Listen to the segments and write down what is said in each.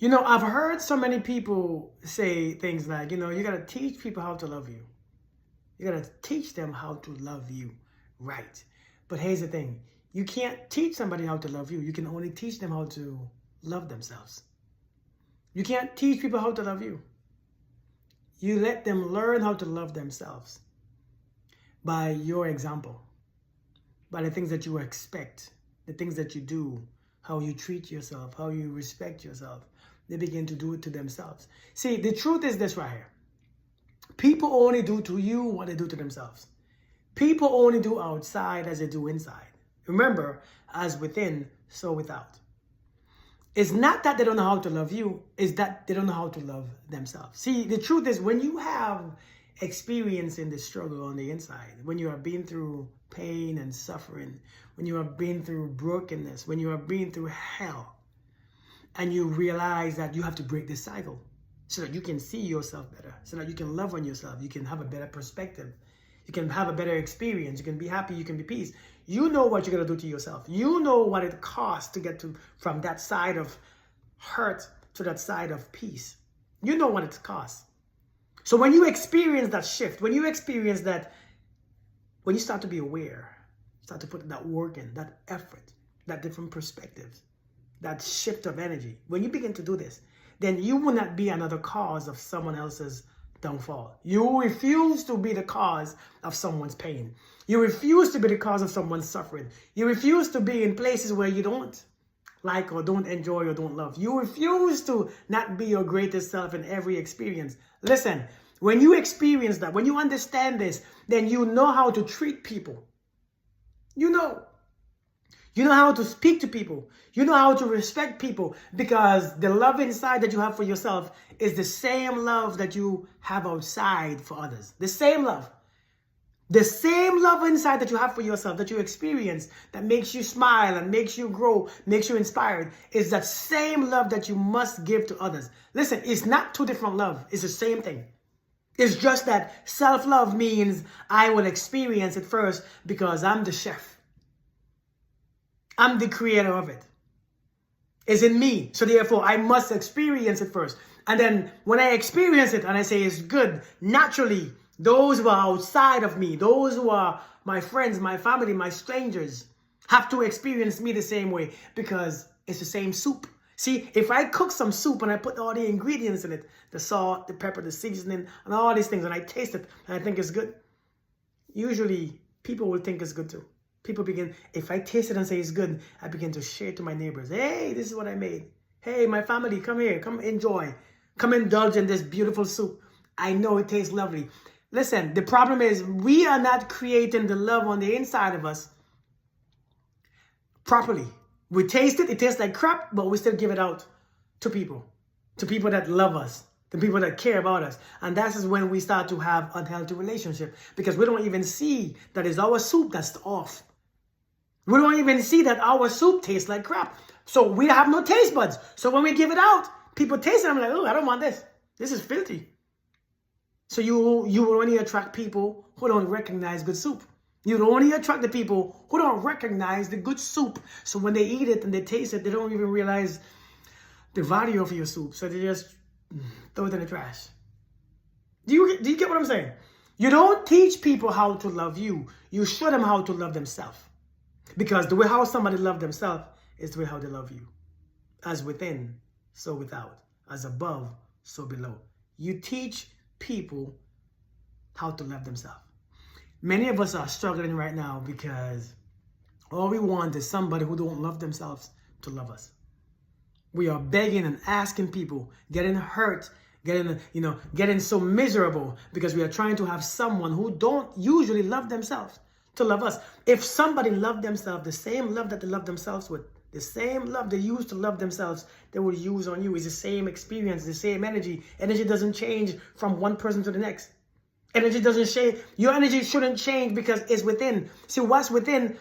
I've heard so many people say things like, you got to teach people how to love you. You got to teach them how to love you, right? But here's the thing. You can't teach somebody how to love you. You can only teach them how to love themselves. You can't teach people how to love you. You let them learn how to love themselves by your example, by the things that you expect, the things that you do, how you treat yourself, how you respect yourself. They begin to do it to themselves. See, the truth is this right here. People only do to you what they do to themselves. People only do outside as they do inside. Remember, as within, so without. It's not that they don't know how to love you, it's that they don't know how to love themselves. See, the truth is when you have experience in the struggle on the inside, when you have been through pain and suffering, when you have been through brokenness, when you have been through hell, and you realize that you have to break this cycle so that you can see yourself better, so that you can love on yourself, you can have a better perspective, you can have a better experience, you can be happy, you can be peace. You know what you're going to do to yourself. You know what it costs to get from that side of hurt to that side of peace. You know what it costs. So when you experience that shift, when you experience that, when you start to be aware, start to put that work in, that effort, that different perspectives, that shift of energy, when you begin to do this, then you will not be another cause of someone else's downfall. You refuse to be the cause of someone's pain. You refuse to be the cause of someone's suffering. You refuse to be in places where you don't like or don't enjoy or don't love. You refuse to not be your greatest self in every experience. Listen, when you experience that, when you understand this, then you know how to treat people. You know how to speak to people. You know how to respect people, because the love inside that you have for yourself is the same love that you have outside for others. The same love. The same love inside that you have for yourself, that you experience, that makes you smile and makes you grow, makes you inspired, is that same love that you must give to others. Listen, it's not two different love. It's the same thing. It's just that self-love means I will experience it first because I'm the chef. I'm the creator of it. It's in me. So therefore, I must experience it first. And then when I experience it and I say it's good, naturally, those who are outside of me, those who are my friends, my family, my strangers, have to experience me the same way, because it's the same soup. See, if I cook some soup and I put all the ingredients in it, the salt, the pepper, the seasoning, and all these things, and I taste it and I think it's good, usually people will think it's good too. People begin, if I taste it and say it's good, I begin to share it to my neighbors. Hey, this is what I made. Hey, my family, come here, come enjoy. Come indulge in this beautiful soup. I know it tastes lovely. Listen, the problem is we are not creating the love on the inside of us properly. We taste it, it tastes like crap, but we still give it out to people that love us, the people that care about us. And that is when we start to have unhealthy relationship, because we don't even see that it's our soup that's off. We don't even see that our soup tastes like crap. So we have no taste buds. So when we give it out, people taste it and I'm like, oh, I don't want this. This is filthy. So you will only attract people who don't recognize good soup. You will only attract the people who don't recognize the good soup. So when they eat it and they taste it, they don't even realize the value of your soup. So they just throw it in the trash. Do you get what I'm saying? You don't teach people how to love you. You show them how to love themselves. Because the way how somebody loves themselves is the way how they love you. As within, so without. As above, so below. You teach people how to love themselves. Many of us are struggling right now because all we want is somebody who don't love themselves to love us. We are begging and asking people, getting hurt, getting so miserable because we are trying to have someone who don't usually love themselves to love us. If somebody loved themselves, the same love that they love themselves with, the same love they use to love themselves, they will use on you. It's the same experience, the same energy. Energy doesn't change from one person to the next. Energy doesn't change. Your energy shouldn't change because it's within. See, what's within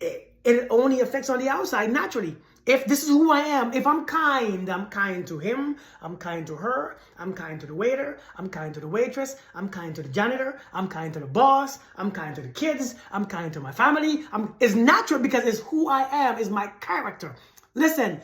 it only affects on the outside naturally. If this is who I am, if I'm kind to him, I'm kind to her, I'm kind to the waiter, I'm kind to the waitress, I'm kind to the janitor, I'm kind to the boss, I'm kind to the kids, I'm kind to my family. It's natural because it's who I am, it's my character. Listen,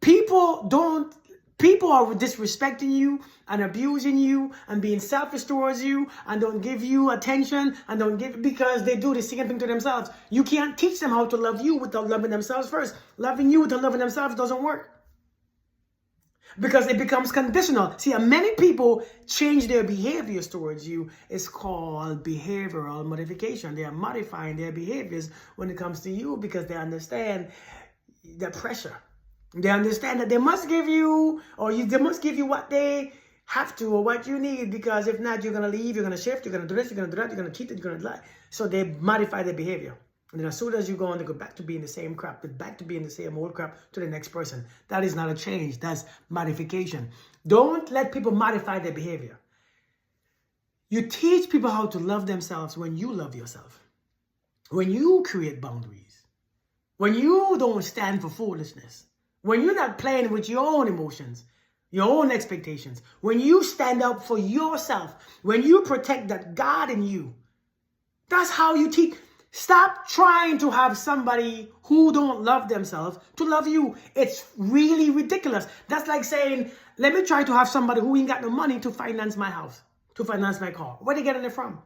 People are disrespecting you and abusing you and being selfish towards you and don't give you attention and don't give, because they do the same thing to themselves. You can't teach them how to love you without loving themselves first. Loving you without loving themselves doesn't work, because it becomes conditional. See, many people change their behaviors towards you. It's called behavioral modification. They are modifying their behaviors when it comes to you because they understand the pressure. They understand that they must give you, they must give you what they have to or what you need, because if not, you're going to leave, you're going to shift, you're going to do this, you're going to do that, you're going to cheat, you're going to lie. So they modify their behavior. And then as soon as you go on, they go back to being the same crap, back to being the same old crap to the next person. That is not a change. That's modification. Don't let people modify their behavior. You teach people how to love themselves when you love yourself. When you create boundaries. When you don't stand for foolishness. When you're not playing with your own emotions, your own expectations. When you stand up for yourself. When you protect that God in you. That's how you teach. Stop trying to have somebody who don't love themselves to love you. It's really ridiculous. That's like saying, let me try to have somebody who ain't got no money to finance my house, to finance my car. Where they getting it from?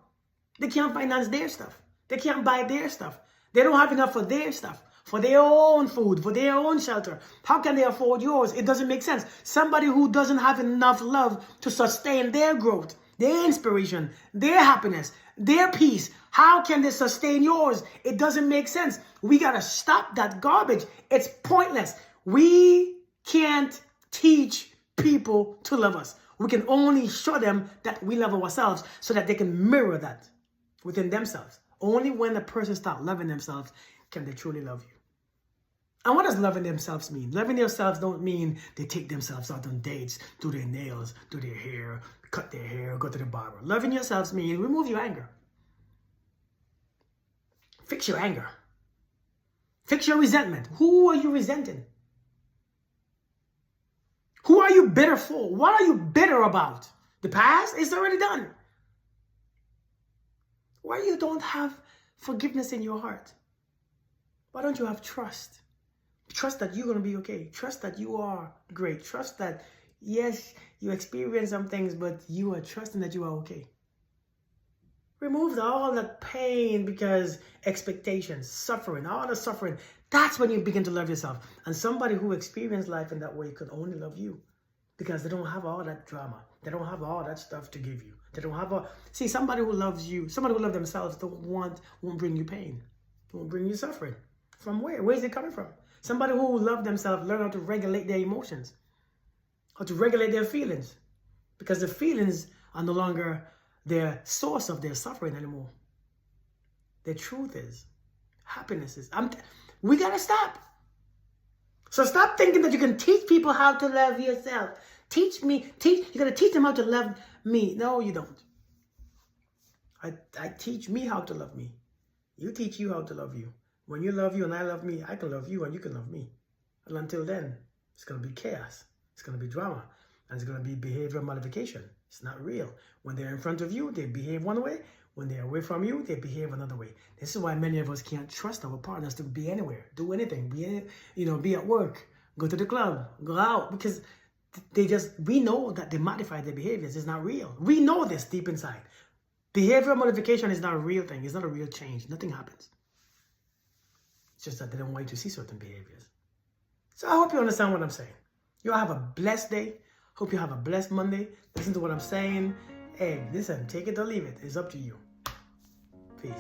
They can't finance their stuff. They can't buy their stuff. They don't have enough for their stuff, for their own food, for their own shelter. How can they afford yours? It doesn't make sense. Somebody who doesn't have enough love to sustain their growth, their inspiration, their happiness, their peace, how can they sustain yours? It doesn't make sense. We got to stop that garbage. It's pointless. We can't teach people to love us. We can only show them that we love ourselves so that they can mirror that within themselves. Only when the person starts loving themselves can they truly love you. And what does loving themselves mean? Loving themselves don't mean they take themselves out on dates, do their nails, do their hair, cut their hair, go to the barber. Loving yourselves means remove your anger. Fix your anger. Fix your resentment. Who are you resenting? Who are you bitter for? What are you bitter about? The past is already done. Why you don't have forgiveness in your heart? Why don't you have trust? Trust that you're going to be okay. Trust that you are great. Trust that, yes, you experience some things, but you are trusting that you are okay. Remove all that pain because expectations, suffering, all the suffering. That's when you begin to love yourself. And somebody who experienced life in that way could only love you because they don't have all that drama. They don't have all that stuff to give you. They don't have see, somebody who loves you, somebody who loves themselves won't bring you pain. Won't bring you suffering. From where? Where is it coming from? Somebody who loves themselves learn how to regulate their emotions. How to regulate their feelings. Because the feelings are no longer their source of their suffering anymore. The truth is, happiness is. We gotta stop. So stop thinking that you can teach people how to love yourself. You gotta teach them how to love me. No, you don't. I teach me how to love me. You teach you how to love you. When you love you and I love me, I can love you and you can love me. And until then, it's gonna be chaos. It's gonna be drama. And it's gonna be behavioral modification. It's not real. When they're in front of you, they behave one way. When they're away from you, they behave another way. This is why many of us can't trust our partners to be anywhere, do anything, be at work, go to the club, go out, because we know that they modify their behaviors. It's not real. We know this deep inside. Behavioral modification is not a real thing. It's not a real change. Nothing happens. It's just that they don't want you to see certain behaviors. So I hope you understand what I'm saying. You all have a blessed day. Hope you have a blessed Monday. Listen to what I'm saying. Hey, listen, take it or leave it. It's up to you. Peace.